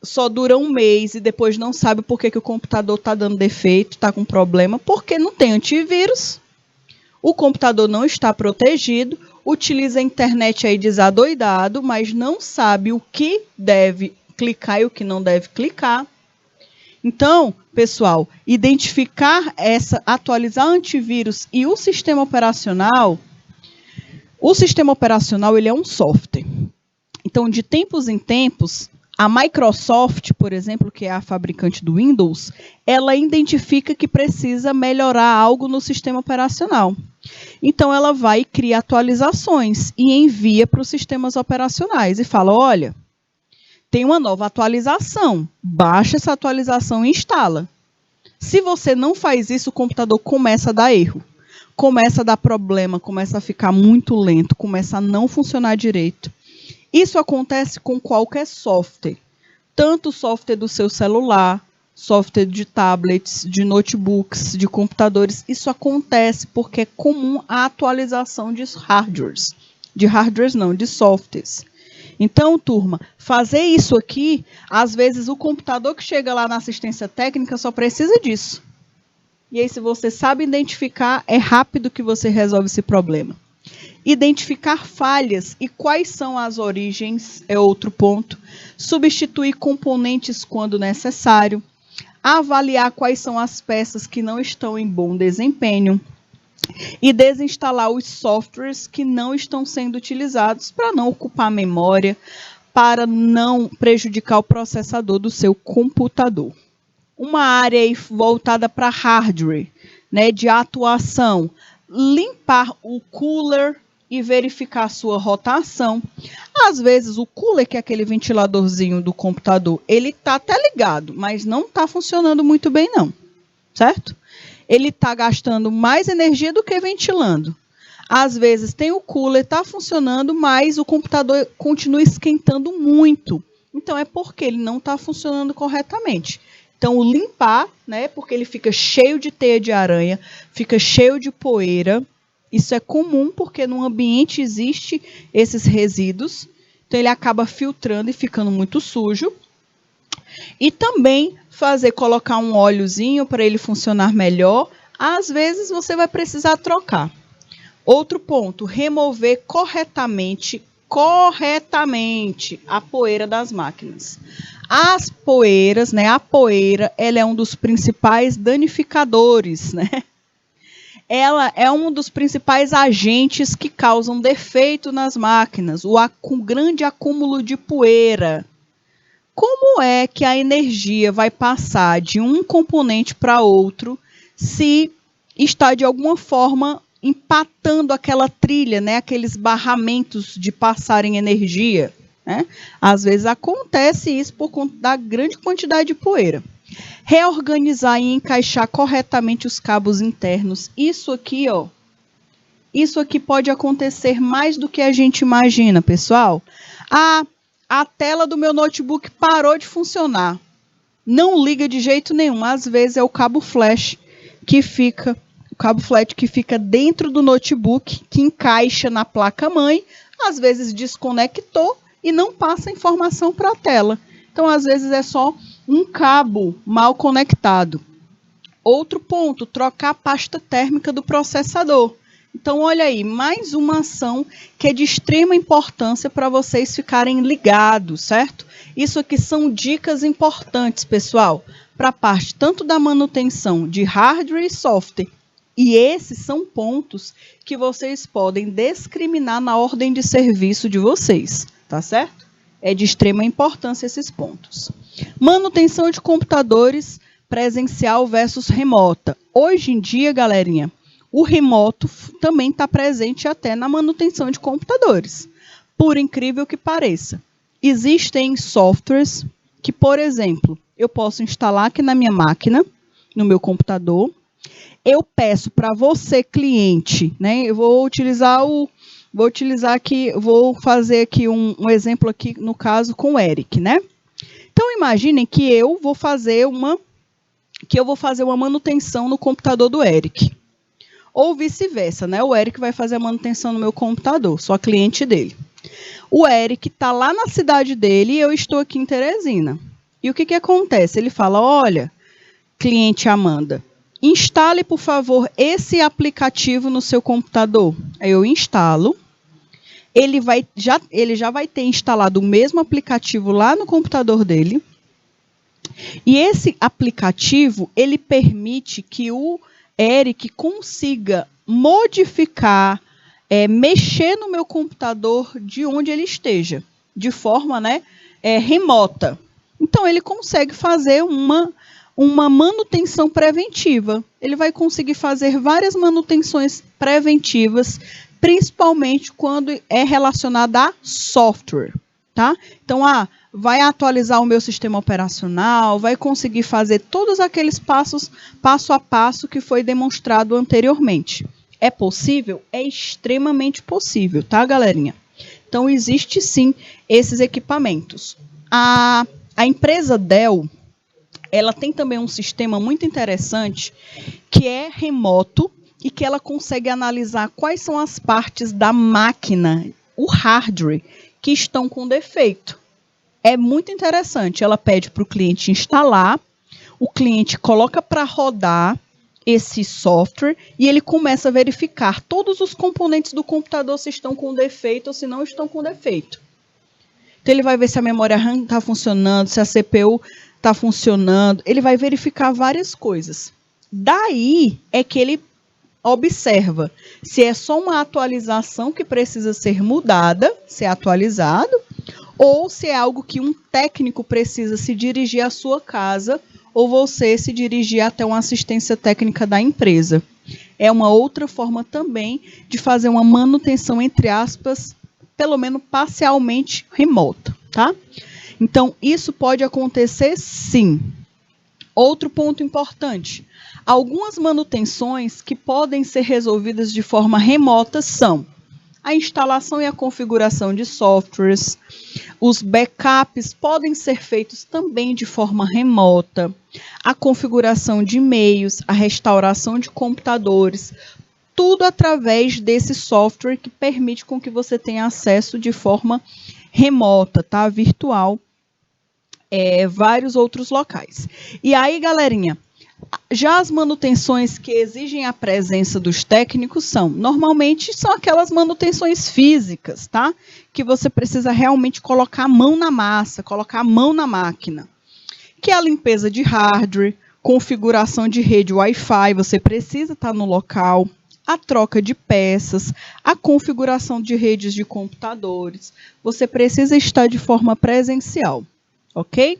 só dura um mês e depois não sabe por que o computador está dando defeito, está com problema, porque não tem antivírus, o computador não está protegido, utiliza a internet aí desadoidado, mas não sabe o que deve clicar e o que não deve clicar. Então, pessoal, atualizar antivírus e o sistema operacional ele é um software. Então, de tempos em tempos, a Microsoft, por exemplo, que é a fabricante do Windows, ela identifica que precisa melhorar algo no sistema operacional. Então, ela vai e cria atualizações e envia para os sistemas operacionais e fala, olha, tem uma nova atualização, baixa essa atualização e instala. Se você não faz isso, o computador começa a dar erro. Começa a dar problema, começa a ficar muito lento, começa a não funcionar direito. Isso acontece com qualquer software, tanto o software do seu celular, software de tablets, de notebooks, de computadores. Isso acontece porque é comum a atualização de hardwares. De softwares. Então, turma, fazer isso aqui, às vezes o computador que chega lá na assistência técnica só precisa disso. E aí, se você sabe identificar, é rápido que você resolve esse problema. Identificar falhas e quais são as origens é outro ponto. Substituir componentes quando necessário. Avaliar quais são as peças que não estão em bom desempenho. E desinstalar os softwares que não estão sendo utilizados para não ocupar memória, para não prejudicar o processador do seu computador. Uma área aí voltada para hardware, né, de atuação, limpar o cooler e verificar a sua rotação. Às vezes o cooler, que é aquele ventiladorzinho do computador, ele está até ligado, mas não está funcionando muito bem não, certo? Ele está gastando mais energia do que ventilando. Às vezes tem o cooler, está funcionando, mas o computador continua esquentando muito. Então é porque ele não está funcionando corretamente. Então o limpar, né, porque ele fica cheio de teia de aranha, fica cheio de poeira. Isso é comum porque no ambiente existe esses resíduos. Então ele acaba filtrando e ficando muito sujo. E também colocar um óleozinho para ele funcionar melhor. Às vezes você vai precisar trocar. Outro ponto, remover corretamente a poeira das máquinas. As poeiras, né, a poeira, ela é um dos principais danificadores, né? Ela é um dos principais agentes que causam defeito nas máquinas, com grande acúmulo de poeira. Como é que a energia vai passar de um componente para outro se está de alguma forma empatando aquela trilha, né? Aqueles barramentos de passarem energia, né? Às vezes acontece isso por conta da grande quantidade de poeira. Reorganizar e encaixar corretamente os cabos internos. Isso aqui pode acontecer mais do que a gente imagina, pessoal. A tela do meu notebook parou de funcionar. Não liga de jeito nenhum. Às vezes é o cabo flash que fica dentro do notebook, que encaixa na placa-mãe. Às vezes desconectou e não passa informação para a tela. Então, às vezes é só um cabo mal conectado. Outro ponto, trocar a pasta térmica do processador. Então, olha aí, mais uma ação que é de extrema importância para vocês ficarem ligados, certo? Isso aqui são dicas importantes, pessoal, para a parte tanto da manutenção de hardware e software. E esses são pontos que vocês podem discriminar na ordem de serviço de vocês, tá certo? É de extrema importância esses pontos. Manutenção de computadores presencial versus remota. Hoje em dia, galerinha, o remoto também está presente até na manutenção de computadores. Por incrível que pareça. Existem softwares que, por exemplo, eu posso instalar aqui na minha máquina, no meu computador. Eu peço para você, cliente, né? Eu vou fazer aqui um exemplo aqui, no caso, com o Eric, né? Então, imaginem que eu vou fazer uma manutenção no computador do Eric. Ou vice-versa, né? O Eric vai fazer a manutenção no meu computador, sou a cliente dele. O Eric está lá na cidade dele e eu estou aqui em Teresina. E o que acontece? Ele fala, olha, cliente Amanda, instale, por favor, esse aplicativo no seu computador. Aí eu instalo. Ele já vai ter instalado o mesmo aplicativo lá no computador dele. E esse aplicativo, ele permite que o Eric consiga modificar, mexer no meu computador de onde ele esteja, de forma, né, remota. Então, ele consegue fazer uma manutenção preventiva. Ele vai conseguir fazer várias manutenções preventivas, principalmente quando é relacionada a software, tá? Então, vai atualizar o meu sistema operacional, vai conseguir fazer todos aqueles passo a passo que foi demonstrado anteriormente. É possível? É extremamente possível, tá, galerinha? Então, existe sim esses equipamentos. A empresa Dell, ela tem também um sistema muito interessante que é remoto e que ela consegue analisar quais são as partes da máquina, o hardware, que estão com defeito. É muito interessante. Ela pede para o cliente instalar, o cliente coloca para rodar esse software e ele começa a verificar todos os componentes do computador se estão com defeito ou se não estão com defeito. Então ele vai ver se a memória RAM está funcionando, se a CPU está funcionando, ele vai verificar várias coisas. Daí é que ele observa se é só uma atualização que precisa ser mudada, se é atualizado, ou se é algo que um técnico precisa se dirigir à sua casa ou você se dirigir até uma assistência técnica da empresa. É uma outra forma também de fazer uma manutenção, entre aspas, pelo menos parcialmente remota, tá? Então, isso pode acontecer sim. Outro ponto importante, algumas manutenções que podem ser resolvidas de forma remota são a instalação e a configuração de softwares, os backups podem ser feitos também de forma remota, a configuração de e-mails, a restauração de computadores, tudo através desse software que permite com que você tenha acesso de forma remota, tá? Virtual, vários outros locais. E aí, galerinha, já as manutenções que exigem a presença dos técnicos normalmente são aquelas manutenções físicas, tá? Que você precisa realmente colocar a mão na massa, colocar a mão na máquina. Que é a limpeza de hardware, configuração de rede Wi-Fi, você precisa estar no local, a troca de peças, a configuração de redes de computadores, você precisa estar de forma presencial, ok?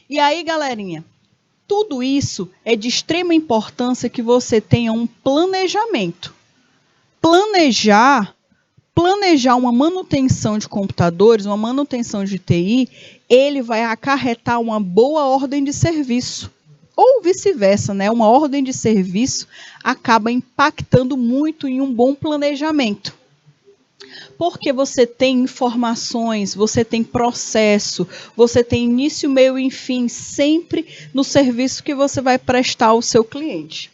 E aí, galerinha, tudo isso é de extrema importância que você tenha um planejamento. Planejar uma manutenção de computadores, uma manutenção de TI, ele vai acarretar uma boa ordem de serviço. Ou vice-versa, né? Uma ordem de serviço acaba impactando muito em um bom planejamento. Porque você tem informações, você tem processo, você tem início, meio e fim, sempre no serviço que você vai prestar ao seu cliente.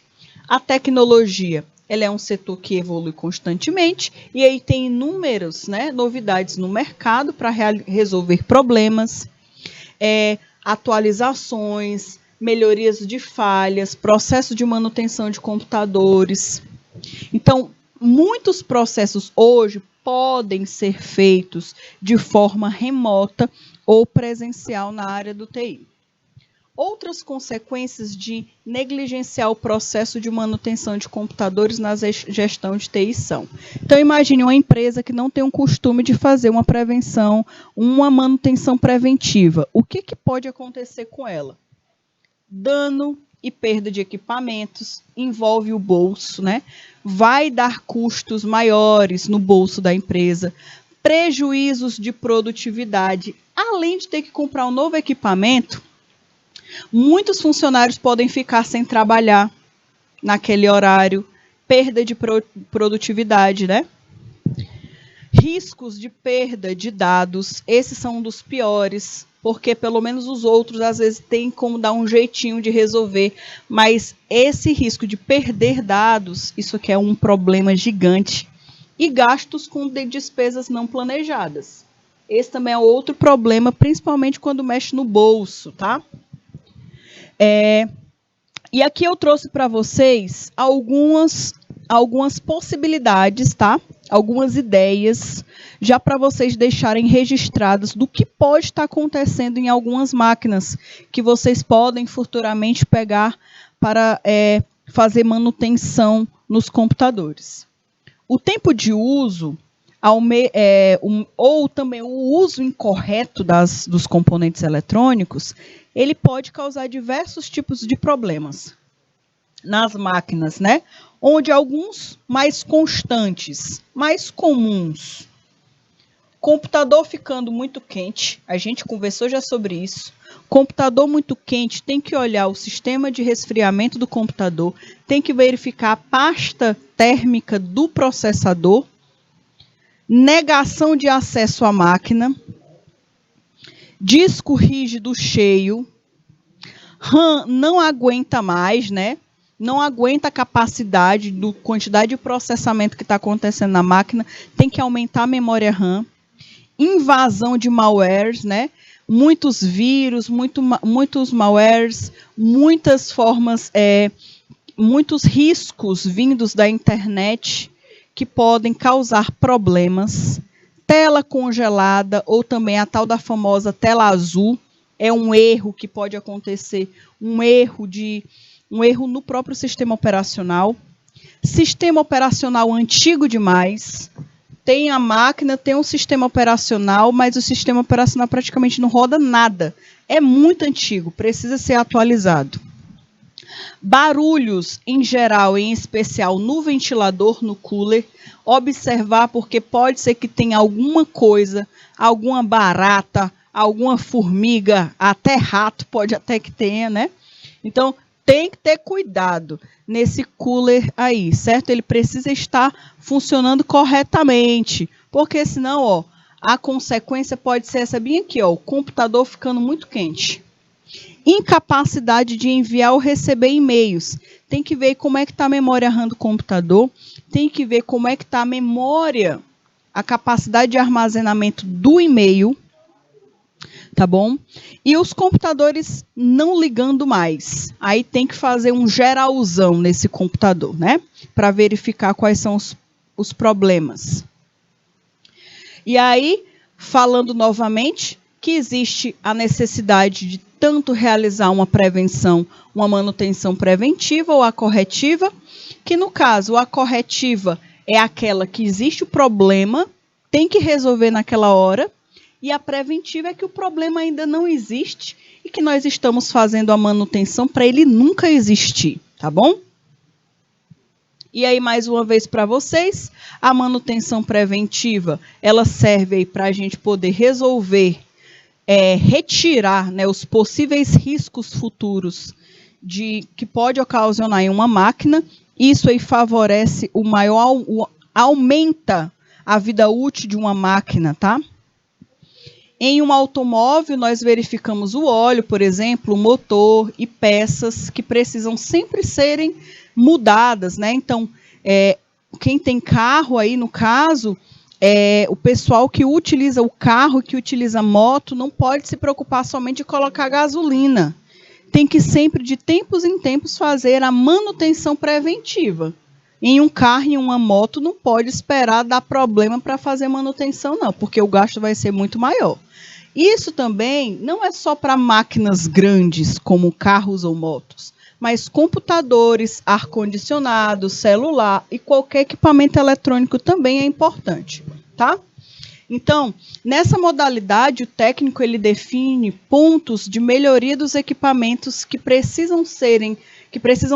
A tecnologia, ela é um setor que evolui constantemente e aí tem inúmeras, né, novidades no mercado para resolver problemas, atualizações, melhorias de falhas, processo de manutenção de computadores. Então, muitos processos hoje podem ser feitos de forma remota ou presencial na área do TI. Outras consequências de negligenciar o processo de manutenção de computadores na gestão de TI são. Então, imagine uma empresa que não tem um costume de fazer uma prevenção, uma manutenção preventiva. O que pode acontecer com ela? Dano e perda de equipamentos, envolve o bolso, né? Vai dar custos maiores no bolso da empresa, prejuízos de produtividade, além de ter que comprar um novo equipamento, muitos funcionários podem ficar sem trabalhar naquele horário, perda de produtividade, né? Riscos de perda de dados, esses são um dos piores, porque pelo menos os outros às vezes tem como dar um jeitinho de resolver, mas esse risco de perder dados, isso aqui é um problema gigante. E gastos com despesas não planejadas. Esse também é outro problema, principalmente quando mexe no bolso, tá? E aqui eu trouxe para vocês algumas possibilidades, tá? Algumas ideias, já para vocês deixarem registradas do que pode estar acontecendo em algumas máquinas, que vocês podem futuramente pegar para fazer manutenção nos computadores. O tempo de uso, ou também o uso incorreto dos componentes eletrônicos, ele pode causar diversos tipos de problemas nas máquinas, né? Onde alguns mais constantes, mais comuns. Computador ficando muito quente, a gente conversou já sobre isso. Computador muito quente, tem que olhar o sistema de resfriamento do computador, tem que verificar a pasta térmica do processador, negação de acesso à máquina, disco rígido cheio, RAM não aguenta mais, né? Não aguenta a capacidade, quantidade de processamento que está acontecendo na máquina, tem que aumentar a memória RAM, invasão de malwares, né? Muitos vírus, muitos malwares, muitas formas muitos riscos vindos da internet que podem causar problemas. Tela congelada ou também a tal da famosa tela azul é um erro que pode acontecer, um erro no próprio sistema operacional. Sistema operacional antigo demais. Tem a máquina, tem um sistema operacional, mas o sistema operacional praticamente não roda nada. É muito antigo, precisa ser atualizado. Barulhos em geral, em especial no ventilador, no cooler. Observar porque pode ser que tenha alguma coisa, alguma barata, alguma formiga, até rato pode até que tenha, né? Então, tem que ter cuidado nesse cooler aí, certo? Ele precisa estar funcionando corretamente, porque senão, ó, a consequência pode ser essa bem aqui, ó, o computador ficando muito quente. Incapacidade de enviar ou receber e-mails. Tem que ver como é que está a memória RAM do computador, tem que ver como é que está a memória, a capacidade de armazenamento do e-mail, tá bom? E os computadores não ligando mais. Aí tem que fazer um geralzão nesse computador, né? Para verificar quais são os problemas. E aí, falando novamente, que existe a necessidade de tanto realizar uma prevenção, uma manutenção preventiva ou a corretiva, que no caso a corretiva é aquela que existe o problema, tem que resolver naquela hora, e a preventiva é que o problema ainda não existe e que nós estamos fazendo a manutenção para ele nunca existir, tá bom? E aí, mais uma vez para vocês, a manutenção preventiva, ela serve aí para a gente poder resolver, retirar, né, os possíveis riscos futuros que pode ocasionar em uma máquina. Isso aí favorece aumenta a vida útil de uma máquina, tá? Em um automóvel, nós verificamos o óleo, por exemplo, o motor e peças que precisam sempre serem mudadas, né? Então, quem tem carro aí, no caso, o pessoal que utiliza o carro, que utiliza a moto, não pode se preocupar somente de colocar gasolina. Tem que sempre, de tempos em tempos, fazer a manutenção preventiva. Em um carro e em uma moto, não pode esperar dar problema para fazer manutenção, não, porque o gasto vai ser muito maior. Isso também não é só para máquinas grandes, como carros ou motos, mas computadores, ar-condicionado, celular e qualquer equipamento eletrônico também é importante, tá? Então, nessa modalidade, o técnico ele define pontos de melhoria dos equipamentos que precisam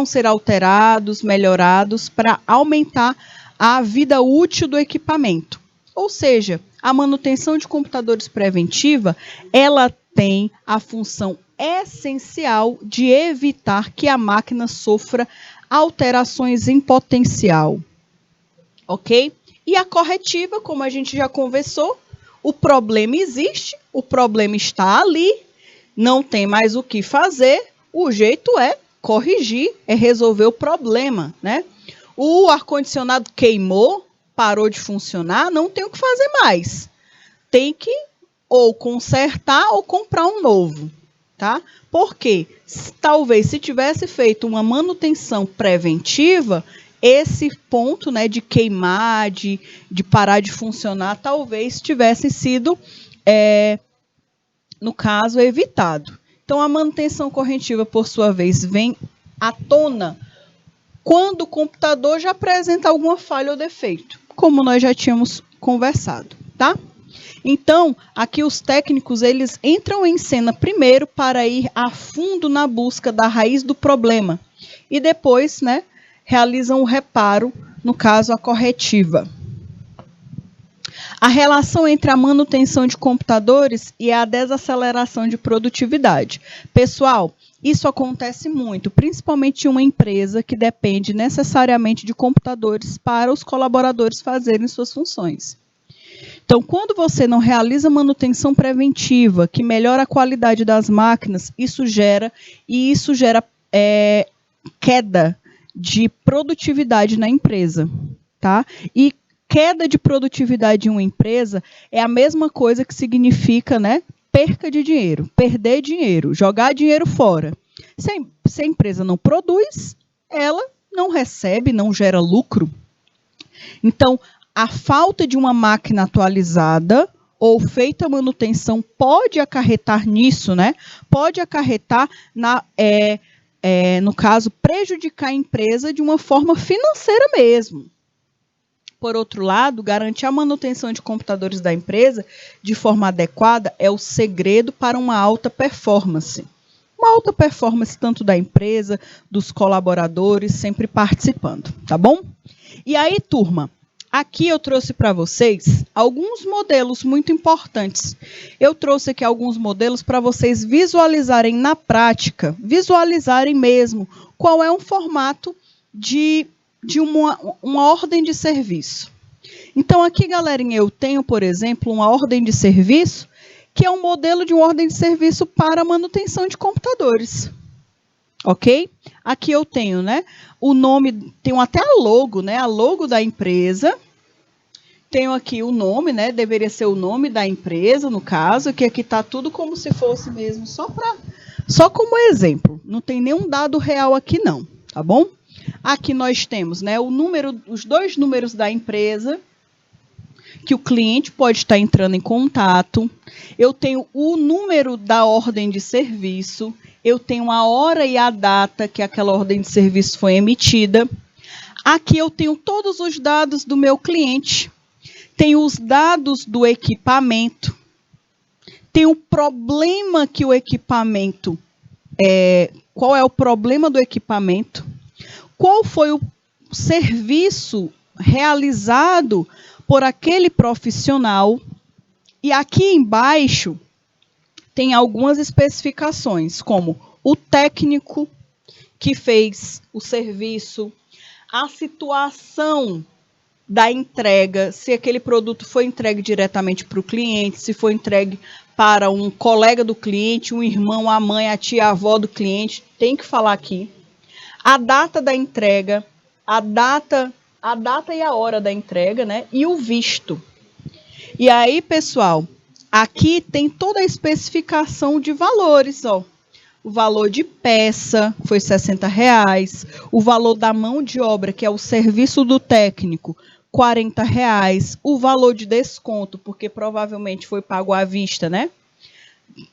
ser alterados, melhorados para aumentar a vida útil do equipamento. Ou seja, a manutenção de computadores preventiva, ela tem a função essencial de evitar que a máquina sofra alterações em potencial, ok? E a corretiva, como a gente já conversou, o problema existe, o problema está ali, não tem mais o que fazer, o jeito é corrigir, é resolver o problema, né? O ar-condicionado queimou, parou de funcionar, não tem o que fazer mais. Tem que ou consertar ou comprar um novo, tá? Porque talvez se tivesse feito uma manutenção preventiva, esse ponto, né, de queimar, de parar de funcionar, talvez tivesse sido, no caso, evitado. Então, a manutenção corretiva, por sua vez, vem à tona quando o computador já apresenta alguma falha ou defeito, como nós já tínhamos conversado, tá? Então, aqui os técnicos, eles entram em cena primeiro para ir a fundo na busca da raiz do problema e depois, né, realizam o reparo, no caso, a corretiva. A relação entre a manutenção de computadores e a desaceleração de produtividade. Pessoal, isso acontece muito, principalmente em uma empresa que depende necessariamente de computadores para os colaboradores fazerem suas funções. Então, quando você não realiza manutenção preventiva, que melhora a qualidade das máquinas, isso gera queda de produtividade na empresa, tá? E queda de produtividade em uma empresa é a mesma coisa que significa, né, perca de dinheiro, perder dinheiro, jogar dinheiro fora. Se a empresa não produz, ela não recebe, não gera lucro. Então, a falta de uma máquina atualizada ou feita a manutenção pode acarretar nisso, né? Pode acarretar, no caso, prejudicar a empresa de uma forma financeira mesmo. Por outro lado, garantir a manutenção de computadores da empresa de forma adequada é o segredo para uma alta performance. Uma alta performance tanto da empresa, dos colaboradores, sempre participando, tá bom? E aí, turma, aqui eu trouxe para vocês alguns modelos muito importantes. Eu trouxe aqui alguns modelos para vocês visualizarem na prática, visualizarem mesmo qual é um formato de uma ordem de serviço. Então, aqui, galerinha, eu tenho, por exemplo, uma ordem de serviço que é um modelo de uma ordem de serviço para manutenção de computadores. Ok? Aqui eu tenho, né, o nome, tenho até a logo, né, a logo da empresa. Tenho aqui o nome, né, deveria ser o nome da empresa, no caso, que aqui está tudo como se fosse mesmo, só como exemplo. Não tem nenhum dado real aqui não, tá bom? Aqui nós temos, né, os dois números da empresa, que o cliente pode estar entrando em contato. Eu tenho o número da ordem de serviço, eu tenho a hora e a data que aquela ordem de serviço foi emitida. Aqui eu tenho todos os dados do meu cliente, tenho os dados do equipamento, tenho o problema que o equipamento, qual é o problema do equipamento, qual foi o serviço realizado por aquele profissional. E aqui embaixo tem algumas especificações, como o técnico que fez o serviço, a situação da entrega, se aquele produto foi entregue diretamente para o cliente, se foi entregue para um colega do cliente, um irmão, a mãe, a tia, a avó do cliente, tem que falar aqui. A data da entrega, a data e a hora da entrega, né? E o visto. E aí, pessoal, aqui tem toda a especificação de valores, ó. O valor de peça foi R$60, o valor da mão de obra, que é o serviço do técnico, R$40, o valor de desconto, porque provavelmente foi pago à vista, né?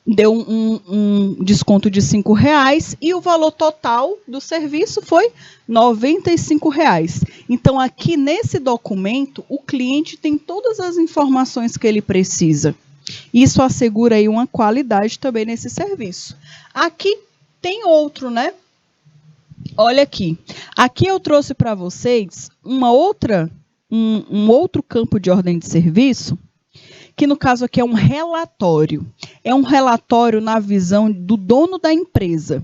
Deu um desconto de R$5 e o valor total do serviço foi R$95. Então, aqui nesse documento, o cliente tem todas as informações que ele precisa. Isso assegura aí uma qualidade também nesse serviço. Aqui tem outro, né? Olha aqui. Aqui eu trouxe para vocês um outro campo de ordem de serviço, que no caso aqui é um relatório. É um relatório na visão do dono da empresa.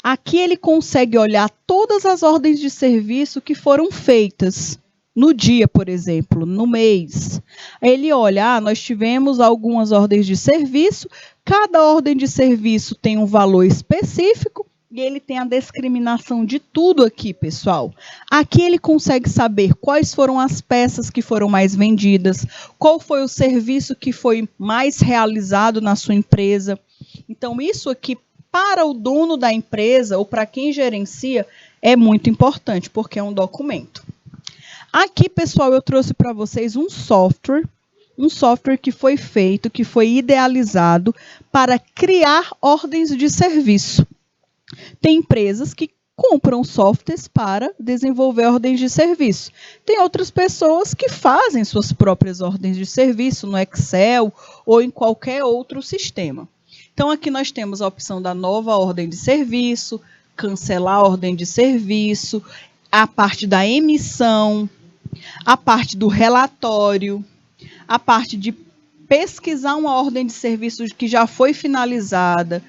Aqui ele consegue olhar todas as ordens de serviço que foram feitas no dia, por exemplo, no mês. Ele olha, nós tivemos algumas ordens de serviço, cada ordem de serviço tem um valor específico, e ele tem a discriminação de tudo aqui, pessoal. Aqui ele consegue saber quais foram as peças que foram mais vendidas, qual foi o serviço que foi mais realizado na sua empresa. Então, isso aqui, para o dono da empresa, ou para quem gerencia, é muito importante, porque é um documento. Aqui, pessoal, eu trouxe para vocês um software que foi feito, que foi idealizado para criar ordens de serviço. Tem empresas que compram softwares para desenvolver ordens de serviço. Tem outras pessoas que fazem suas próprias ordens de serviço no Excel ou em qualquer outro sistema. Então, aqui nós temos a opção da nova ordem de serviço, cancelar a ordem de serviço, a parte da emissão, a parte do relatório, a parte de pesquisar uma ordem de serviço que já foi finalizada,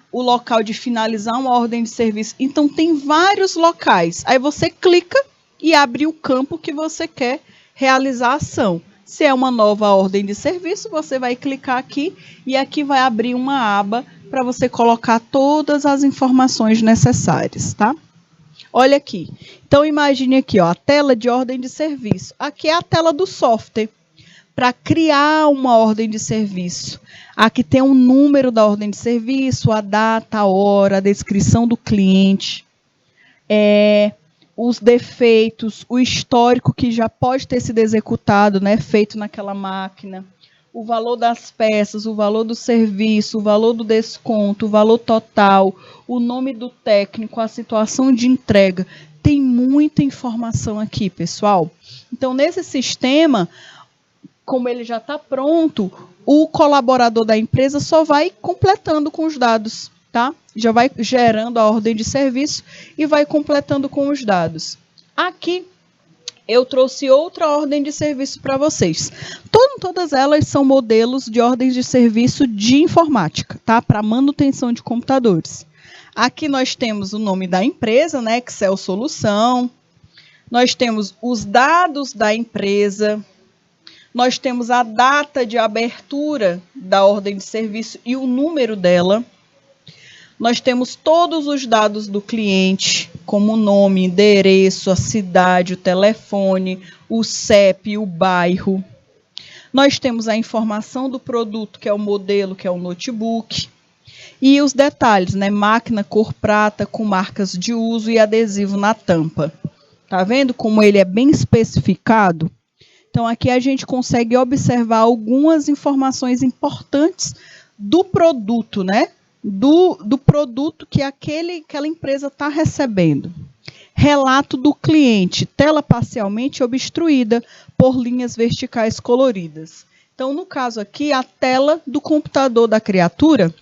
o local de finalizar uma ordem de serviço. Então, tem vários locais. Aí você clica e abre o campo que você quer realizar a ação. Se é uma nova ordem de serviço, você vai clicar aqui e aqui vai abrir uma aba para você colocar todas as informações necessárias, tá? Olha aqui. Então, imagine aqui, ó, a tela de ordem de serviço. Aqui é a tela do software para criar uma ordem de serviço. Aqui tem um número da ordem de serviço, a data, a hora, a descrição do cliente. os defeitos, o histórico que já pode ter sido executado, né, feito naquela máquina, o valor das peças, o valor do serviço, o valor do desconto, o valor total, o nome do técnico, a situação de entrega. Tem muita informação aqui, pessoal. Então, nesse sistema, como ele já está pronto, o colaborador da empresa só vai completando com os dados, tá? Já vai gerando a ordem de serviço e vai completando com os dados. Aqui eu trouxe outra ordem de serviço para vocês. Todas elas são modelos de ordens de serviço de informática, tá? Para manutenção de computadores. Aqui nós temos o nome da empresa, né? Excel Solução. Nós temos os dados da empresa. Nós temos a data de abertura da ordem de serviço e o número dela. Nós temos todos os dados do cliente, como o nome, endereço, a cidade, o telefone, o CEP, o bairro. Nós temos a informação do produto, que é o modelo, que é o notebook. E os detalhes, né? Máquina cor prata com marcas de uso e adesivo na tampa. Tá vendo como ele é bem especificado? Então, aqui a gente consegue observar algumas informações importantes do produto, né? Do produto que aquela empresa está recebendo. Relato do cliente, tela parcialmente obstruída por linhas verticais coloridas. Então, no caso aqui, a tela do computador da criatura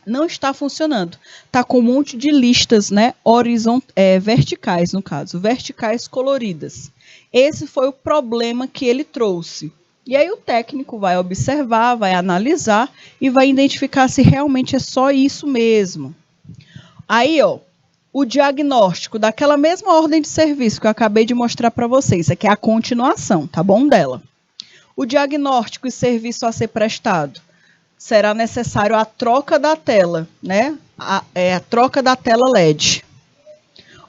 não está funcionando. Está com um monte de listas, né, verticais, no caso, verticais coloridas. Esse foi o problema que ele trouxe. E aí o técnico vai observar, vai analisar e vai identificar se realmente é só isso mesmo. Aí, ó, o diagnóstico daquela mesma ordem de serviço que eu acabei de mostrar para vocês, aqui é a continuação, tá bom, dela. O diagnóstico e serviço a ser prestado. Será necessário a troca da tela, né? A troca da tela LED.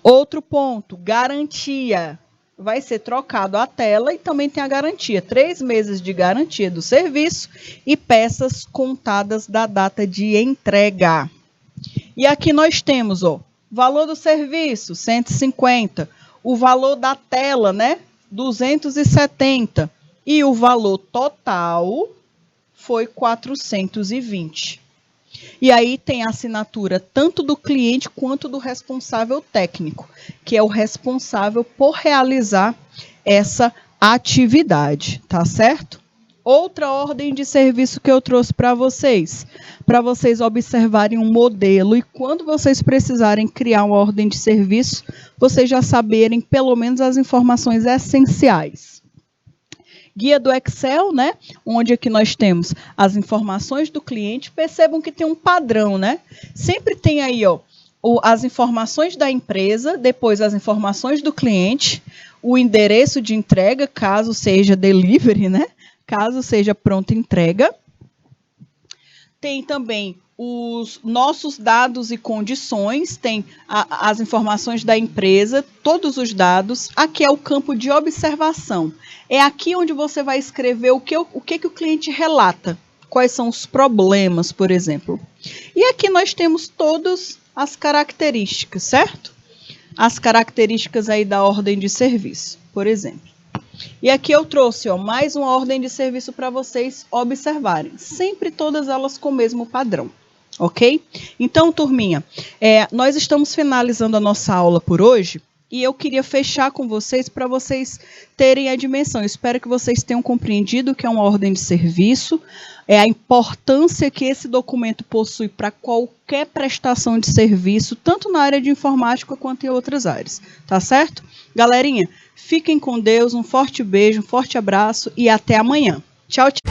Outro ponto, garantia. Vai ser trocado a tela e também tem a garantia. 3 meses de garantia do serviço e peças contadas da data de entrega. E aqui nós temos, ó, valor do serviço, 150. O valor da tela, né? 270. E o valor total foi 420. E aí tem a assinatura tanto do cliente quanto do responsável técnico, que é o responsável por realizar essa atividade, tá certo? Outra ordem de serviço que eu trouxe para vocês observarem um modelo e quando vocês precisarem criar uma ordem de serviço, vocês já saberem pelo menos as informações essenciais. Guia do Excel, né? Onde aqui nós temos as informações do cliente. Percebam que tem um padrão, né? Sempre tem aí, ó, as informações da empresa, depois as informações do cliente, o endereço de entrega, caso seja delivery, né? Caso seja pronta entrega. Tem também os nossos dados e condições, tem as informações da empresa, todos os dados. Aqui é o campo de observação. É aqui onde você vai escrever o que o cliente relata, quais são os problemas, por exemplo. E aqui nós temos todas as características, certo? As características aí da ordem de serviço, por exemplo. E aqui eu trouxe, ó, mais uma ordem de serviço para vocês observarem. Sempre todas elas com o mesmo padrão. Ok? Então, turminha, nós estamos finalizando a nossa aula por hoje e eu queria fechar com vocês para vocês terem a dimensão. Eu espero que vocês tenham compreendido o que é uma ordem de serviço, a importância que esse documento possui para qualquer prestação de serviço, tanto na área de informática quanto em outras áreas. Tá certo? Galerinha, fiquem com Deus, um forte beijo, um forte abraço e até amanhã. Tchau, tchau.